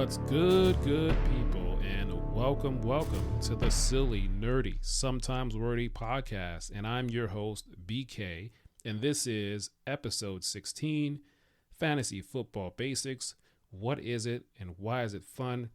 What's good people, and welcome to the Silly, Nerdy, Sometimes Wordy podcast. And I'm your host, BK, and this is episode 16, Fantasy Football Basics. What is it and why is it fun?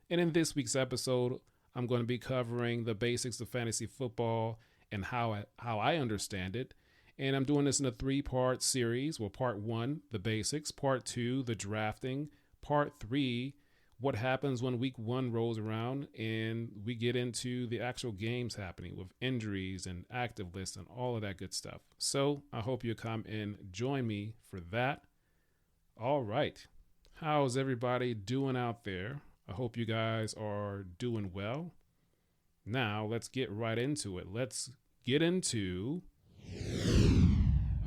And in this week's episode, I'm going to be covering the basics of fantasy football and how I understand it. And I'm doing this in a 3-part series. Well, part 1, the basics. Part 2, the drafting. Part 3, what happens when week 1 rolls around, and we get into the actual games happening with injuries and active lists and all of that good stuff. So I hope you come and join me for that. All right. How's everybody doing out there? I hope you guys are doing well. Now let's get right into it. Let's get into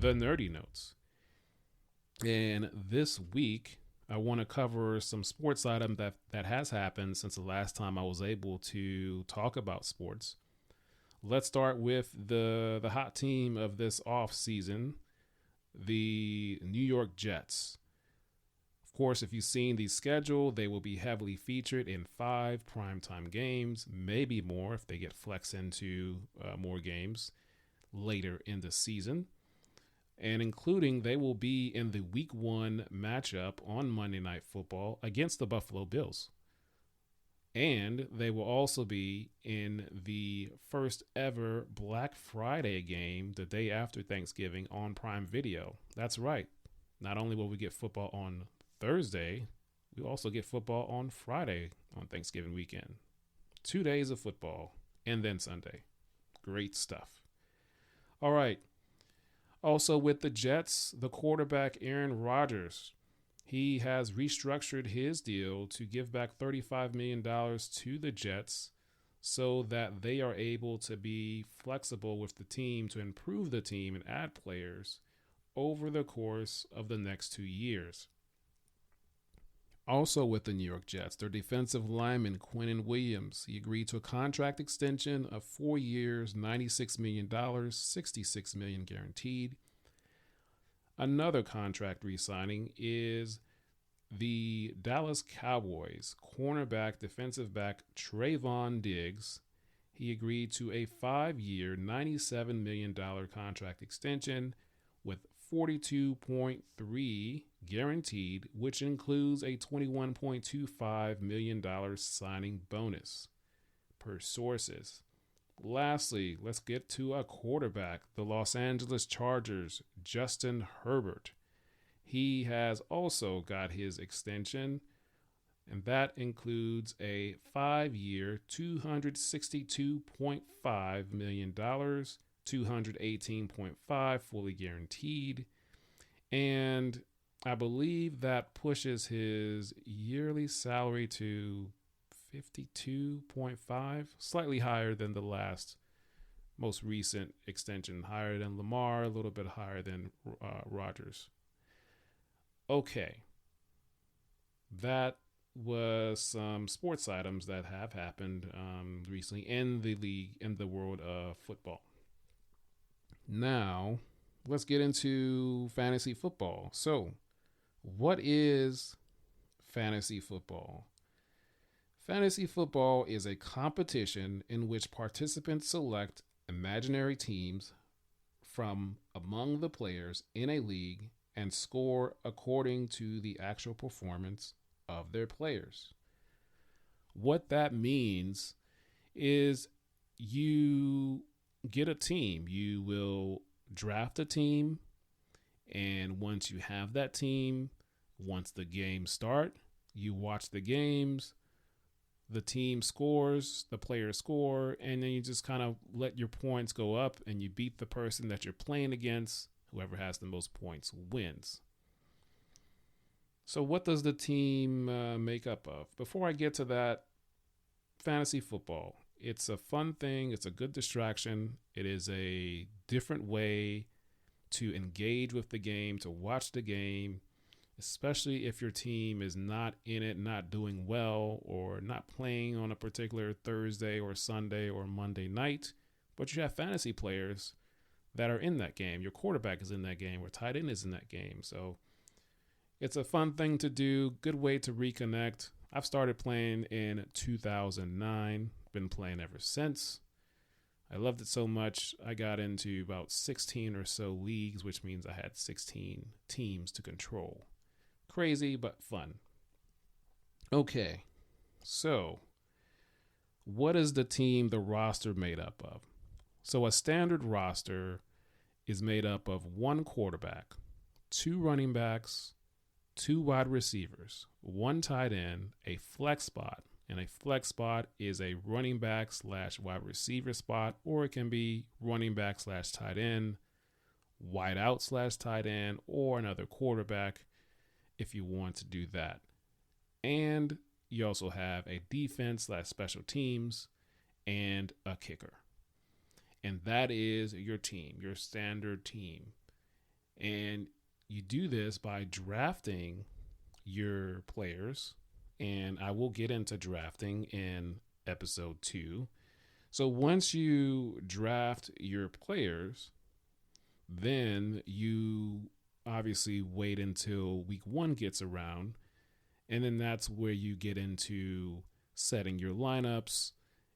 the nerdy notes. And this week, I want to cover some sports item that has happened since the last time I was able to talk about sports. Let's start with the hot team of this off season, the New York Jets. Of course, if you've seen the schedule, they will be heavily featured in 5 primetime games, maybe more if they get flexed into more games later in the season. And including they will be in the week 1 matchup on Monday Night Football against the Buffalo Bills. And they will also be in the first ever Black Friday game the day after Thanksgiving on Prime Video. That's right. Not only will we get football on Thursday, we also get football on Friday on Thanksgiving weekend. 2 days of football and then Sunday. Great stuff. All right. Also with the Jets, the quarterback Aaron Rodgers, he has restructured his deal to give back $35 million to the Jets so that they are able to be flexible with the team to improve the team and add players over the course of the next 2 years. Also with the New York Jets, their defensive lineman Quinnen Williams, he agreed to a contract extension of 4 years, $96 million, $66 million guaranteed. Another contract re-signing is the Dallas Cowboys cornerback, defensive back Trayvon Diggs. He agreed to a 5-year, $97 million contract extension with 42.3 guaranteed, which includes a $21.25 million signing bonus per sources. Lastly, let's get to a quarterback, the Los Angeles Chargers, Justin Herbert. He has also got his extension, and that includes a 5-year, $262.5 million, $218.5 fully guaranteed, and I believe that pushes his yearly salary to 52.5, slightly higher than the most recent extension, higher than Lamar, a little bit higher than Rodgers. Okay, that was some sports items that have happened recently in the league, in the world of football. Now, let's get into fantasy football. So, what is fantasy football? Fantasy football is a competition in which participants select imaginary teams from among the players in a league and score according to the actual performance of their players. What that means is you get a team. You will draft a team, and once you have that team, once the games start, you watch the games, the team scores, the players score, and then you just kind of let your points go up and you beat the person that you're playing against. Whoever has the most points wins. So what does the team make up of? Before I get to that, fantasy football, it's a fun thing. It's a good distraction. It is a different way to engage with the game, to watch the game, especially if your team is not in it, not doing well, or not playing on a particular Thursday or Sunday or Monday night, but you have fantasy players that are in that game. Your quarterback is in that game, or tight end is in that game. So it's a fun thing to do, good way to reconnect. I've started playing in 2009, been playing ever since. I loved it so much, I got into about 16 or so leagues, which means I had 16 teams to control. Crazy, but fun. Okay, so what is the roster made up of? So a standard roster is made up of one quarterback, two running backs, two wide receivers, one tight end, a flex spot. And a flex spot is a running back / wide receiver spot, or it can be running back / tight end, wide out / tight end, or another quarterback if you want to do that. And you also have a defense / special teams and a kicker. And that is your team, your standard team. And you do this by drafting your players. And I will get into drafting in episode 2. So once you draft your players, then you obviously wait until week 1 gets around. And then that's where you get into setting your lineups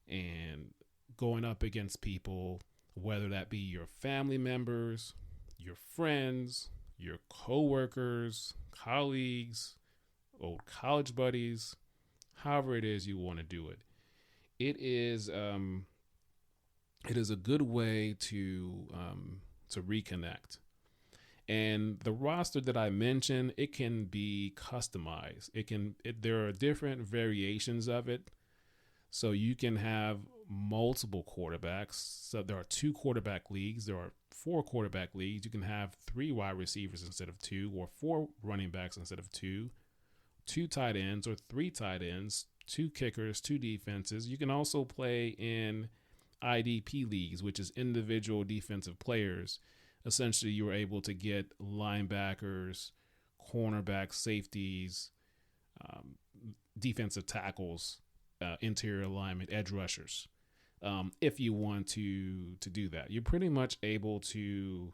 and going up against people, whether that be your family members, your friends, your coworkers, colleagues, old college buddies, however it is you want to do it. It is a good way to reconnect. And the roster that I mentioned, it can be customized. There are different variations of it. So you can have multiple quarterbacks. So there are 2 quarterback leagues. There are 4 quarterback leagues. You can have 3 wide receivers instead of 2, or 4 running backs instead of 2. 2 tight ends or 3 tight ends, 2 kickers, 2 defenses. You can also play in IDP leagues, which is individual defensive players. Essentially, you were able to get linebackers, cornerbacks, safeties, defensive tackles, interior alignment, edge rushers. If you want to do that, you're pretty much able to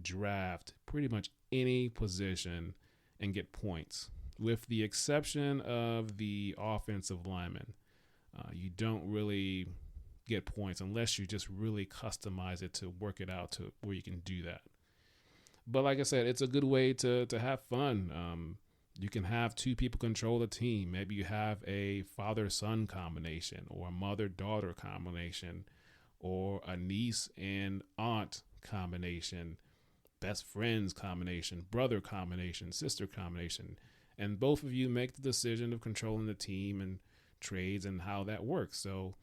draft pretty much any position and get points, with the exception of the offensive lineman. You don't really get points unless you just really customize it to work it out to where you can do that. But like I said, it's a good way to have fun. You can have 2 people control the team. Maybe you have a father-son combination, or a mother-daughter combination, or a niece and aunt combination, best friends combination, brother combination, sister combination. And both of you make the decision of controlling the team and trades and how that works. So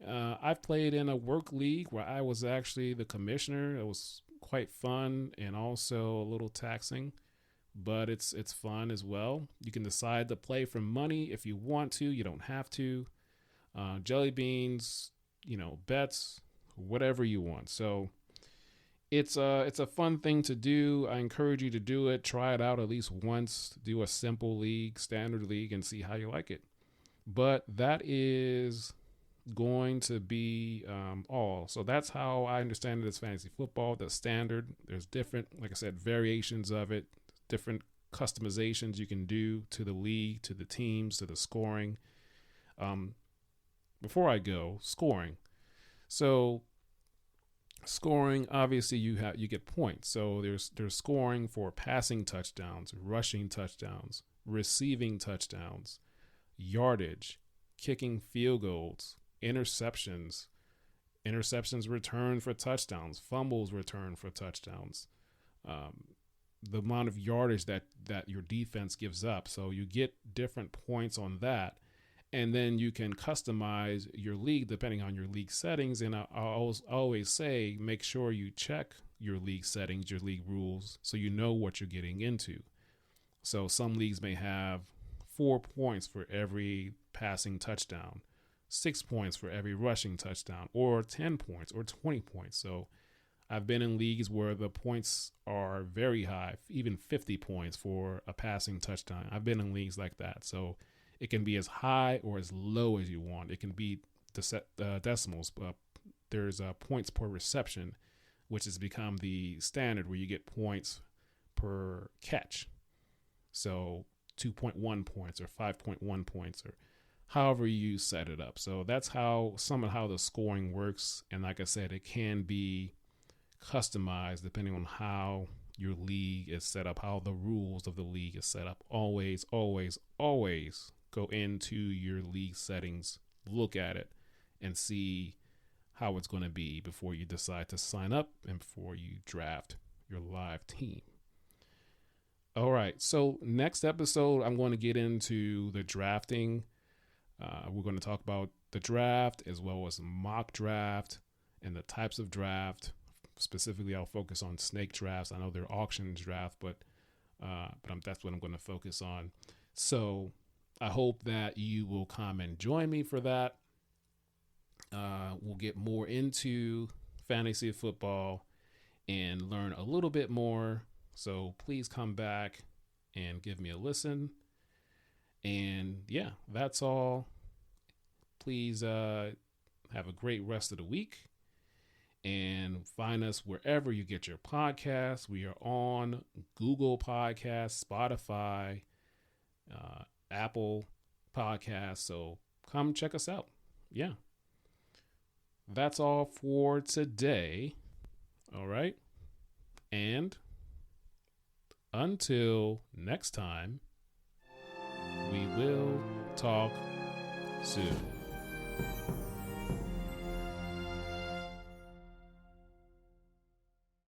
I've played in a work league where I was actually the commissioner. It was quite fun and also a little taxing, but it's fun as well. You can decide to play for money if you want to. You don't have to. Jelly beans, bets, whatever you want. So it's a fun thing to do. I encourage you to do it. Try it out at least once. Do a simple league, standard league, and see how you like it. But that is going to be all. So that's how I understand it as fantasy football. The standard, there's different, like I said, variations of it, different customizations you can do to the league, to the teams, to the scoring. Before I go, scoring. So scoring, obviously you get points. So there's scoring for passing touchdowns, rushing touchdowns, receiving touchdowns, yardage, kicking field goals, interceptions returned for touchdowns, fumbles returned for touchdowns, the amount of yardage that your defense gives up. So you get different points on that. And then you can customize your league depending on your league settings. And I always say, make sure you check your league settings, your league rules, so you know what you're getting into. So some leagues may have 4 points for every passing touchdown, 6 points for every rushing touchdown, or 10 points or 20 points. So I've been in leagues where the points are very high, even 50 points for a passing touchdown. I've been in leagues like that. So it can be as high or as low as you want. It can be decimals. There's points per reception, which has become the standard where you get points per catch. So 2.1 points or 5.1 points or however you set it up. So that's how the scoring works. And like I said, it can be customized depending on how your league is set up, how the rules of the league is set up. Always, always, always go into your league settings, look at it, and see how it's going to be before you decide to sign up and before you draft your live team. All right, so next episode, I'm going to get into the drafting. We're going to talk about the draft as well as mock draft and the types of draft. Specifically, I'll focus on snake drafts. I know they're auction draft, but that's what I'm going to focus on. So I hope that you will come and join me for that. We'll get more into fantasy football and learn a little bit more. So please come back and give me a listen. And yeah, that's all. Please have a great rest of the week. And find us wherever you get your podcasts. We are on Google Podcasts, Spotify, Apple Podcasts. So come check us out. Yeah. That's all for today. All right. And until next time, we will talk soon.